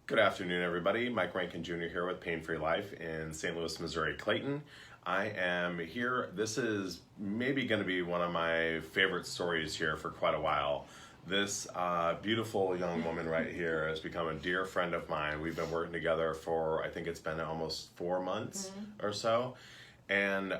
Good afternoon, everybody. Mike Rankin Jr. here with Pain Free Life in St. Louis, Missouri, Clayton. I am here. This is maybe going to be one of my favorite stories here for quite a while. This beautiful young woman right here has become a dear friend of mine. We've been working together for, I think it's been almost 4 months or so. And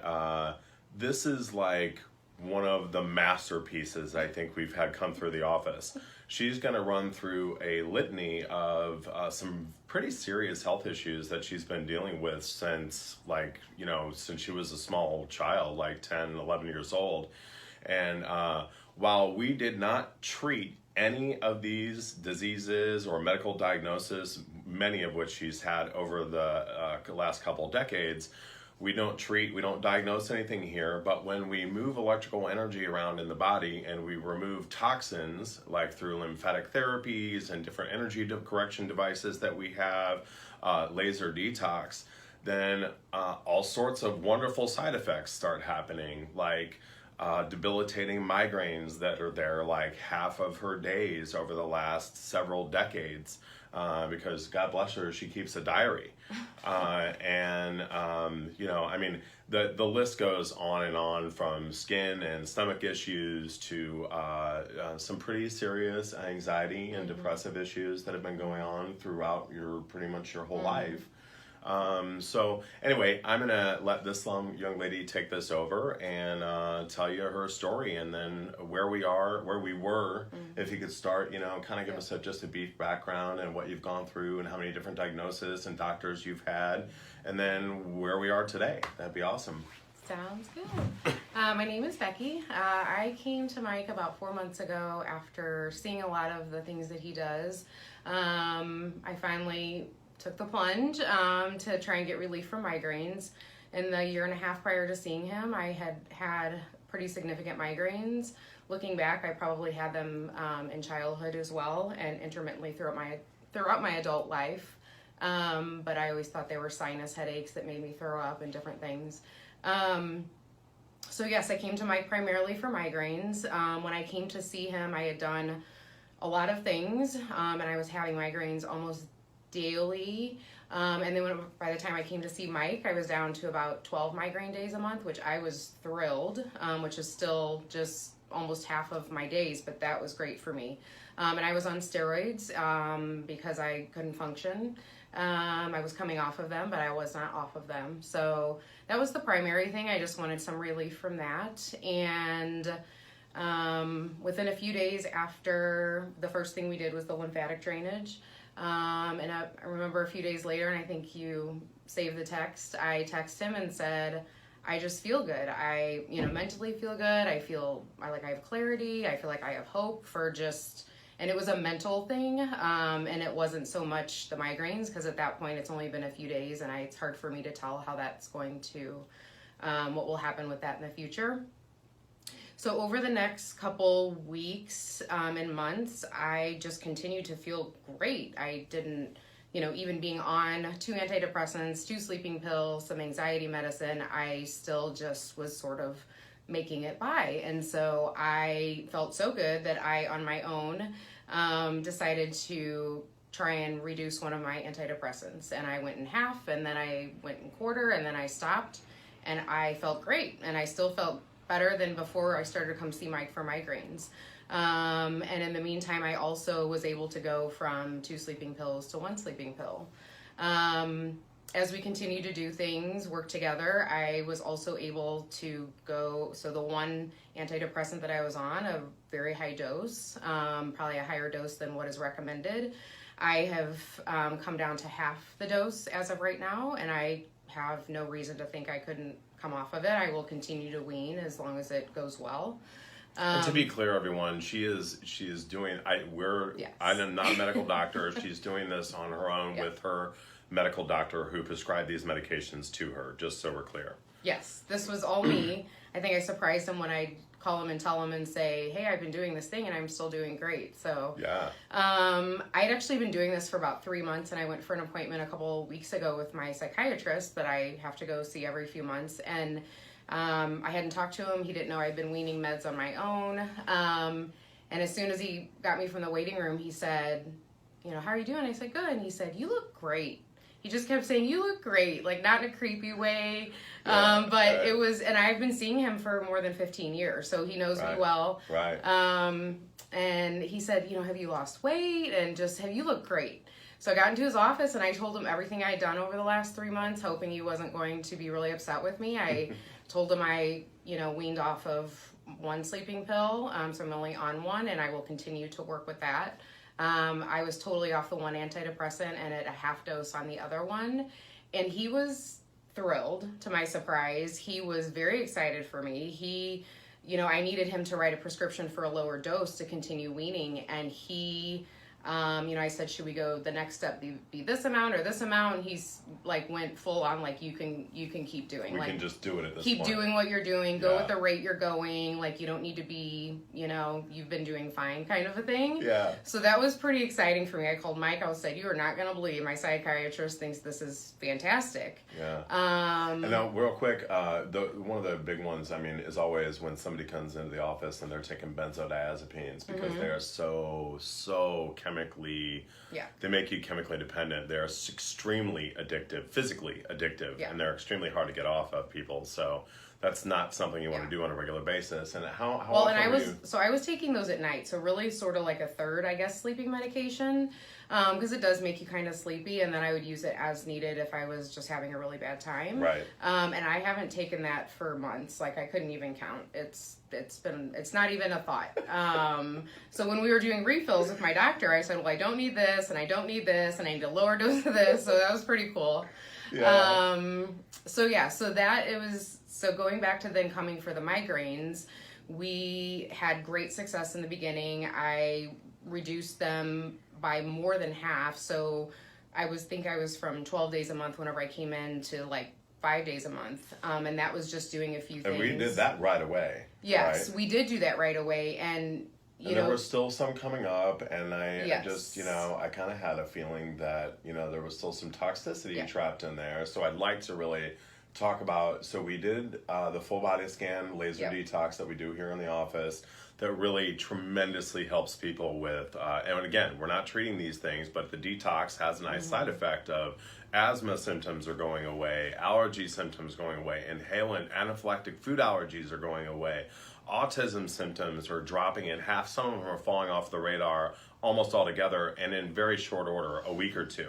this is like one of the masterpieces I think we've had come through the office. She's going to run through a litany of some pretty serious health issues that she's been dealing with since since she was a small child, like 10, 11 years old. And while we did not treat any of these diseases or medical diagnoses, many of which she's had over the last couple decades, we don't treat, we don't diagnose anything here, but when we move electrical energy around in the body and we remove toxins, like through lymphatic therapies and different energy correction devices that we have, laser detox, then all sorts of wonderful side effects start happening, like debilitating migraines that are there like half of her days over the last several decades. Because God bless her, she keeps a diary. The list goes on and on, from skin and stomach issues to some pretty serious anxiety and depressive issues that have been going on throughout pretty much your whole life. So anyway, I'm going to let this young lady take this over and tell you her story, and then where we were, if you could start, kind of give us just a brief background and what you've gone through and how many different diagnoses and doctors you've had, and then where we are today. That'd be awesome. Sounds good. My name is Becky. I came to Mike about 4 months ago after seeing a lot of the things that he does. I finally took the plunge to try and get relief from migraines. In the year and a half prior to seeing him, I had pretty significant migraines. Looking back, I probably had them in childhood as well, and intermittently throughout my adult life. But I always thought they were sinus headaches that made me throw up and different things. So yes, I came to Mike primarily for migraines. When I came to see him, I had done a lot of things, and I was having migraines almost daily. And then by the time I came to see Mike, I was down to about 12 migraine days a month, which I was thrilled, which is still just almost half of my days, but that was great for me. And I was on steroids because I couldn't function. I was coming off of them, but I was not off of them. So that was the primary thing. I just wanted some relief from that. And within a few days after, the first thing we did was the lymphatic drainage. And I remember a few days later, and I think you saved the text, I texted him and said, I just feel good. I mentally feel good. I feel like I have clarity. I feel like I have hope for and it was a mental thing. And it wasn't so much the migraines, because at that point it's only been a few days, and it's hard for me to tell how that's going to, what will happen with that in the future. So over the next couple weeks and months, I just continued to feel great. I didn't, even being on 2 antidepressants, 2 sleeping pills, some anxiety medicine, I still just was sort of making it by. And so I felt so good that I, on my own, decided to try and reduce one of my antidepressants. And I went in half, and then I went in quarter, and then I stopped, and I felt great. And I still felt better than before I started to come see Mike for migraines. And in the meantime, I also was able to go from 2 sleeping pills to 1 sleeping pill. As we continue to do things, work together, I was also able to go, so the 1 antidepressant that I was on, a very high dose, probably a higher dose than what is recommended, I have come down to half the dose as of right now, and I have no reason to think I couldn't come off of it. I will continue to wean as long as it goes well. And to be clear, everyone, she is doing. Yes. I'm not a medical doctor. She's doing this on her own with her medical doctor who prescribed these medications to her. Just so we're clear. Yes, this was all me. I think I surprised him when I call him and tell him and say, hey, I've been doing this thing and I'm still doing great. So yeah. I'd actually been doing this for about 3 months, and I went for an appointment a couple weeks ago with my psychiatrist that I have to go see every few months. And I hadn't talked to him. He didn't know I'd been weaning meds on my own. And as soon as he got me from the waiting room, he said, how are you doing? I said, good. And he said, you look great. He just kept saying, you look great, like not in a creepy way. But it was, and I've been seeing him for more than 15 years, so he knows me well. Right. And he said, have you lost weight? And just, you look great. So I got into his office and I told him everything I had done over the last 3 months, hoping he wasn't going to be really upset with me. I told him I, weaned off of one sleeping pill, so I'm only on one, and I will continue to work with that. I was totally off the one antidepressant and at a half dose on the other one. And he was thrilled, to my surprise. He was very excited for me. I needed him to write a prescription for a lower dose to continue weaning. And he, I said, should we go the next step be this amount or this amount? And he's like, went full on, like, you can keep doing. We like, can just do it at this keep point. doing what you're doing. Go at the rate you're going. Like, you don't need to be, you've been doing fine kind of a thing. Yeah. So that was pretty exciting for me. I called Mike. I said, you are not going to believe, my psychiatrist thinks this is fantastic. Yeah. And now, real quick, one of the big ones, is always when somebody comes into the office and they're taking benzodiazepines because they are so chemically, they make you chemically dependent. They're extremely addictive, physically addictive, and they're extremely hard to get off of people. So that's not something you want to do on a regular basis. And how well, often and I was taking those at night, so really sort of like a third, I guess, sleeping medication, because it does make you kind of sleepy, and then I would use it as needed if I was just having a really bad time. Right. And I haven't taken that for months. Like, I couldn't even count. It's not even a thought. So when we were doing refills with my doctor, I said, well, I don't need this, and I don't need this, and I need a lower dose of this. So that was pretty cool. Yeah. So going back to then coming for the migraines, we had great success in the beginning. I reduced them by more than half. So I was from 12 days a month whenever I came in to like 5 days a month. And that was just doing a few things. And we did that right away. Yes, right? We did do that right away. And there were still some coming up, and I just, I kind of had a feeling that, there was still some toxicity trapped in there. So I'd like to really talk about, so we did the full body scan laser detox that we do here in the office that really tremendously helps people with, and again, we're not treating these things, but the detox has a nice side effect of asthma symptoms are going away, allergy symptoms going away, inhalant anaphylactic food allergies are going away, autism symptoms are dropping in half, some of them are falling off the radar almost altogether, and in very short order, a week or two.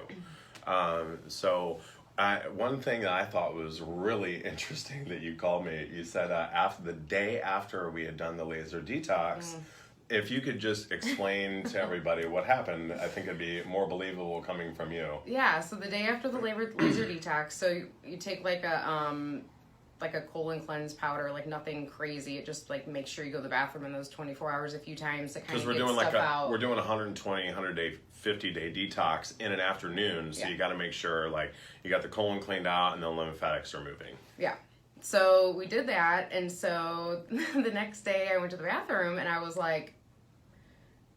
One thing that I thought was really interesting that you called me, you said after the day after we had done the laser detox, if you could just explain to everybody what happened, I think it'd be more believable coming from you. Yeah, so the day after the laser detox, so you take like a colon cleanse powder, like nothing crazy. It just like makes sure you go to the bathroom in those 24 hours a few times to kind of get stuff out. We're doing 120, 50-day detox in an afternoon, so you got to make sure like you got the colon cleaned out and the lymphatics are moving. Yeah. So we did that, and so the next day I went to the bathroom and I was like,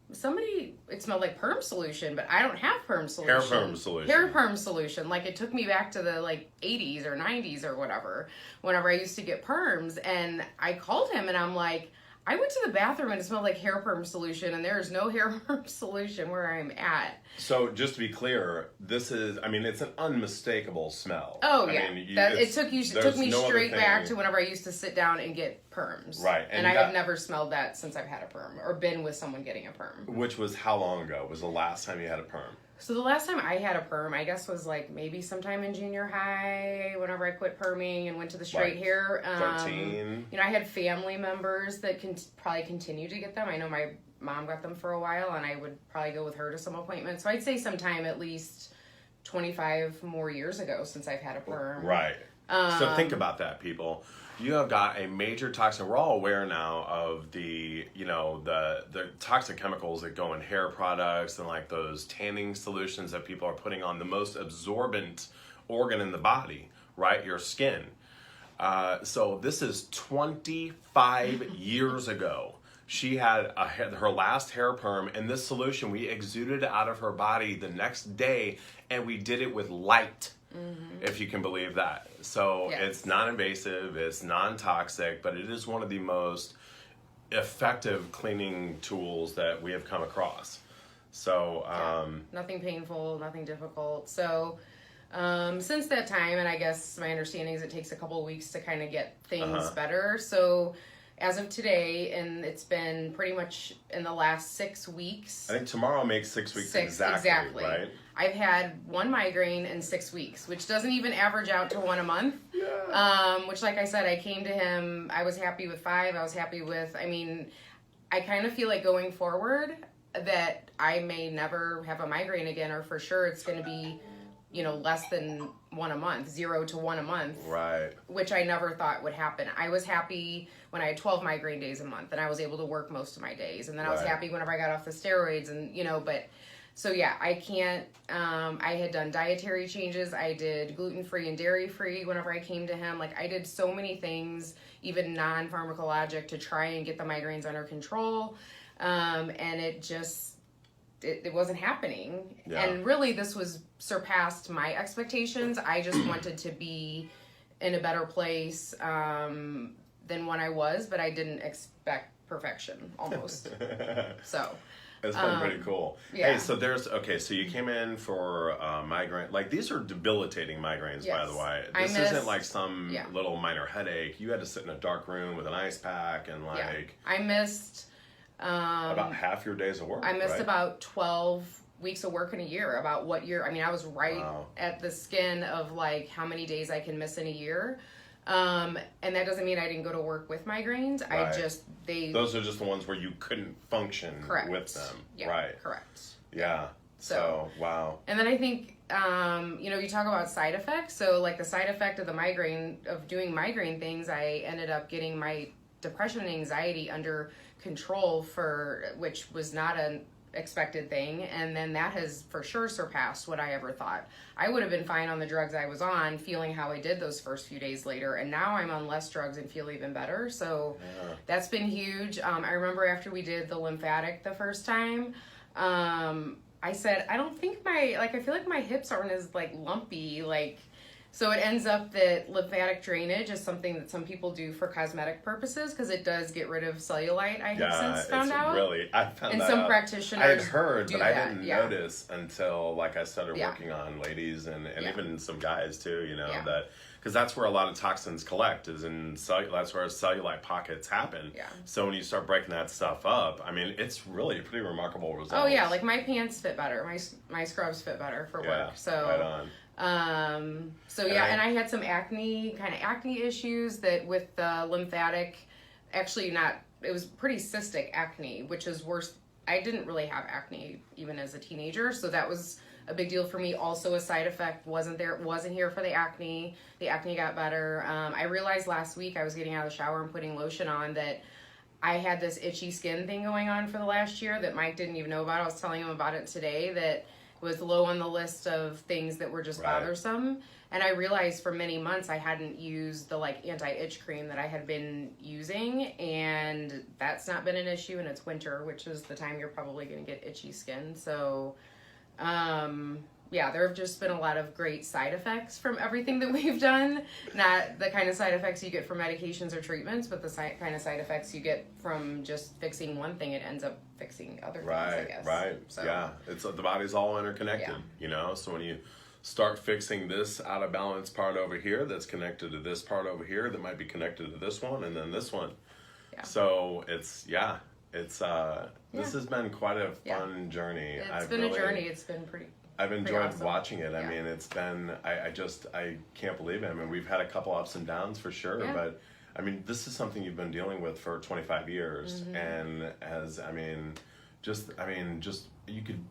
it smelled like perm solution, but I don't have perm solution. Hair perm solution. Like, it took me back to the like 80s or 90s or whatever, whenever I used to get perms. And I called him and I'm like, I went to the bathroom and it smelled like hair perm solution, and there is no hair perm solution where I'm at. So just to be clear, this is, it's an unmistakable smell. Oh, it took me straight back to whenever I used to sit down and get perms. Right. And I have never smelled that since I've had a perm or been with someone getting a perm. Which was how long ago? Was the last time you had a perm? So the last time I had a perm, I guess, was like maybe sometime in junior high, whenever I quit perming and went to the straight hair. 13. I had family members that can probably continue to get them. I know my mom got them for a while, and I would probably go with her to some appointments. So I'd say sometime at least 25 more years ago since I've had a perm. Right. So think about that, people. You have got a major toxin. We're all aware now of the toxic chemicals that go in hair products and like those tanning solutions that people are putting on the most absorbent organ in the body, right? Your skin. So this is 25 years ago. She had her last hair perm, and this solution, we exuded out of her body the next day, and we did it with light. If you can believe that. So It's non-invasive, it's non-toxic, but it is one of the most effective cleaning tools that we have come across. So, nothing painful, nothing difficult. So, since that time, and I guess my understanding is it takes a couple of weeks to kind of get things better. So, as of today, and it's been pretty much in the last 6 weeks. I think tomorrow makes 6 weeks exactly, right? I've had one migraine in 6 weeks, which doesn't even average out to one a month. Yeah. Which, like I said, I came to him, I was happy with 5. I was happy with, I kind of feel like going forward that I may never have a migraine again, or for sure it's going to be, less than one a month, 0 to 1 a month. Right. Which I never thought would happen. I was happy when I had 12 migraine days a month and I was able to work most of my days. And then I was happy whenever I got off the steroids and, but so yeah, I can't, I had done dietary changes. I did gluten-free and dairy-free whenever I came to him. Like I did so many things, even non-pharmacologic, to try and get the migraines under control. And it just, it wasn't happening. Yeah. And really this was surpassed my expectations. I just wanted to be in a better place than when I was, but I didn't expect perfection almost. So it's been pretty cool. Yeah. Hey, so you came in for migraine. Like these are debilitating migraines, by the way. This isn't like some little minor headache. You had to sit in a dark room with an ice pack and I missed about half your days of work. I missed about 12 weeks of work in a year. About what year? I was right at the skin of like how many days I can miss in a year. And that doesn't mean I didn't go to work with migraines. Right. Those are just the ones where you couldn't function with them. Yeah, right. Correct. Yeah. So, wow. And then I think, you talk about side effects. So like the side effect of the migraine, of doing migraine things, I ended up getting my depression and anxiety under control, which was not an expected thing, and then that has for sure surpassed what I ever thought. I would have been fine on the drugs I was on, feeling how I did those first few days later, and now I'm on less drugs and feel even better. So that's been huge. I remember after we did the lymphatic the first time, I said, I don't think I feel like my hips aren't as like lumpy, so it ends up that lymphatic drainage is something that some people do for cosmetic purposes because it does get rid of cellulite. I have since found out. I found and that some out. practitioners I had heard, but I that. didn't notice until I started working on ladies and even some guys too. That because that's where a lot of toxins collect is in that's where cellulite pockets happen. Yeah. So when you start breaking that stuff up, it's really a pretty remarkable result. Oh yeah, like my pants fit better, my scrubs fit better for work. So right on. And I had some acne issues that with the lymphatic, it was pretty cystic acne, which is worse. I didn't really have acne even as a teenager, so that was a big deal for me. Also a side effect wasn't here for the acne. The acne got better. I realized last week I was getting out of the shower and putting lotion on that I had this itchy skin thing going on for the last year that Mike didn't even know about. I was telling him about it today, that was low on the list of things that were just bothersome. And I realized for many months I hadn't used the anti-itch cream that I had been using, and that's not been an issue. And it's winter, which is the time you're probably going to get itchy skin. So there have just been a lot of great side effects from everything that we've done. Not the kind of side effects you get from medications or treatments, but the kind of side effects you get from just fixing one thing. It ends up fixing other things, I guess. Right. So, yeah. The body's all interconnected, So when you start fixing this out of balance part over here that's connected to this part over here that might be connected to this one and then this one. Yeah. So this has been quite a fun journey. It's been a journey. It's been pretty I've enjoyed awesome. watching it. I mean, it's been, I can't believe it. I mean, we've had a couple ups and downs for sure, but this is something you've been dealing with for 25 years. And just you could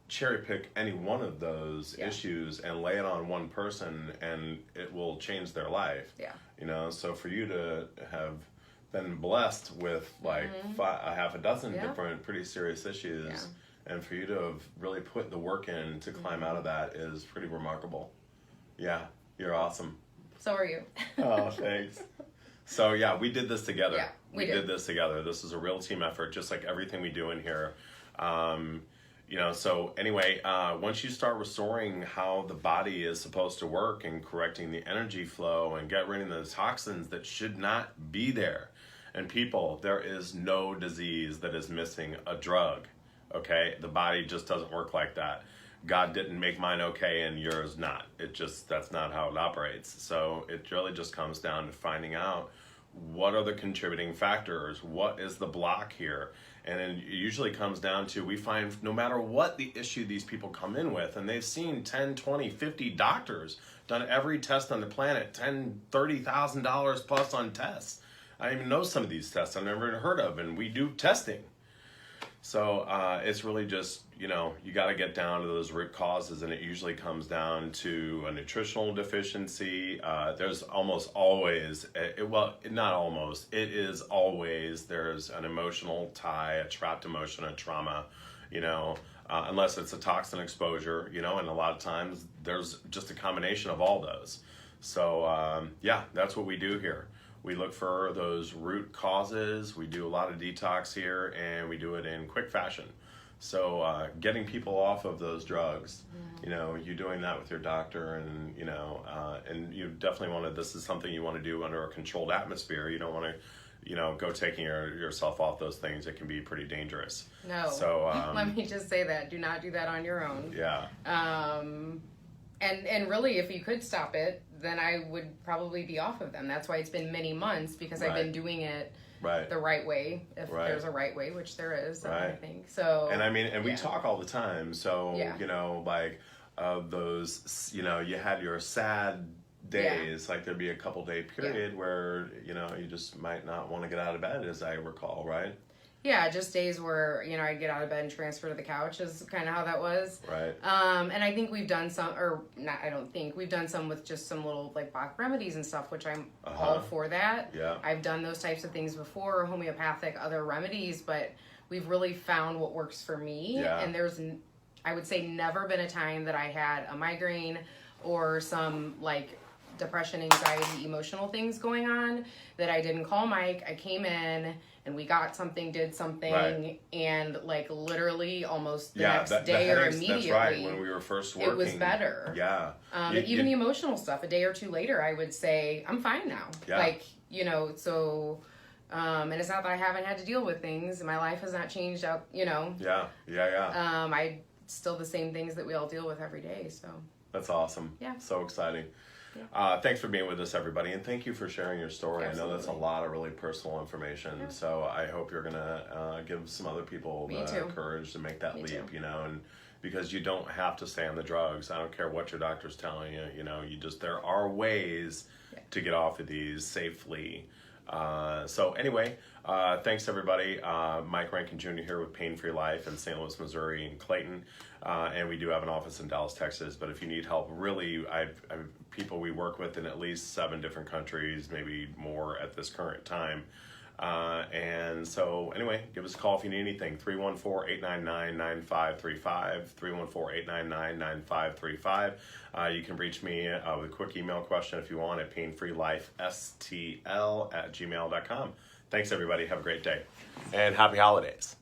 cherry pick any one of those issues and lay it on one person and it will change their life. Yeah. So for you to have been blessed with a half a dozen different pretty serious issues. Yeah. And for you to have really put the work in to climb out of that is pretty remarkable. Yeah, you're awesome. So are you. Oh, thanks. So yeah, we did this together. Yeah, we did this together. This is a real team effort, just like everything we do in here. So anyway, once you start restoring how the body is supposed to work and correcting the energy flow and get rid of the toxins that should not be there. And people, there is no disease that is missing a drug. Okay, the body just doesn't work like that. God didn't make mine okay and yours not. That's not how it operates. So it really just comes down to finding out what are the contributing factors, what is the block here. And then it usually comes down to, we find no matter what the issue these people come in with, and they've seen 10, 20, 50 doctors, done every test on the planet, $30,000 plus on tests. I even know some of these tests I've never heard of, and we do testing. So it's really just, you got to get down to those root causes, and it usually comes down to a nutritional deficiency. There's almost always, not almost, it is always, there's an emotional tie, a trapped emotion, a trauma, unless it's a toxin exposure, and a lot of times there's just a combination of all those. So that's what we do here. We look for those root causes. We do a lot of detox here, and we do it in quick fashion. So getting people off of those drugs, you doing that with your doctor, and and you definitely this is something you want to do under a controlled atmosphere. You don't want to, go taking yourself off those things. It can be pretty dangerous. No. So let me just say that. Do not do that on your own. Yeah. And really, if you could stop it, then I would probably be off of them. That's why it's been many months, because I've been doing it the right way, if there's a right way, which there is, I think. So, and we talk all the time. So, those, you had your sad days, like there'd be a couple day period where, you just might not want to get out of bed, as I recall, right? Yeah, just days where, I'd get out of bed and transfer to the couch is kind of how that was. Right. And I think we've done some, we've done some with just some little like Bach remedies and stuff, which I'm all for that. Yeah. I've done those types of things before, homeopathic, other remedies, but we've really found what works for me. Yeah. And there's, I would say, never been a time that I had a migraine or some like depression, anxiety, emotional things going on that I didn't call Mike. I came in and we got something, did something, and like literally almost the next day or immediately. That's right, when we were first working. It was better. Yeah. Even the emotional stuff, a day or two later, I would say, I'm fine now. Yeah. Like, so, and it's not that I haven't had to deal with things. My life has not changed out, Yeah. I still the same things that we all deal with every day, so. That's awesome. Yeah. So exciting. Yeah. Thanks for being with us, everybody, and thank you for sharing your story. Absolutely. I know that's a lot of really personal information, so I hope you're going to give some other people the courage to make that leap, and because you don't have to stay on the drugs. I don't care what your doctor's telling you, there are ways to get off of these safely. So anyway, thanks everybody. Mike Rankin Jr. here with Pain Free Life in St. Louis, Missouri, and Clayton. And we do have an office in Dallas, Texas. But if you need help, really, I've people we work with in at least 7 different countries, maybe more at this current time. And so anyway, give us a call if you need anything. 314-899-9535, 314-899-9535. You can reach me with a quick email question if you want at painfreelifestl@gmail.com. Thanks everybody. Have a great day and happy holidays.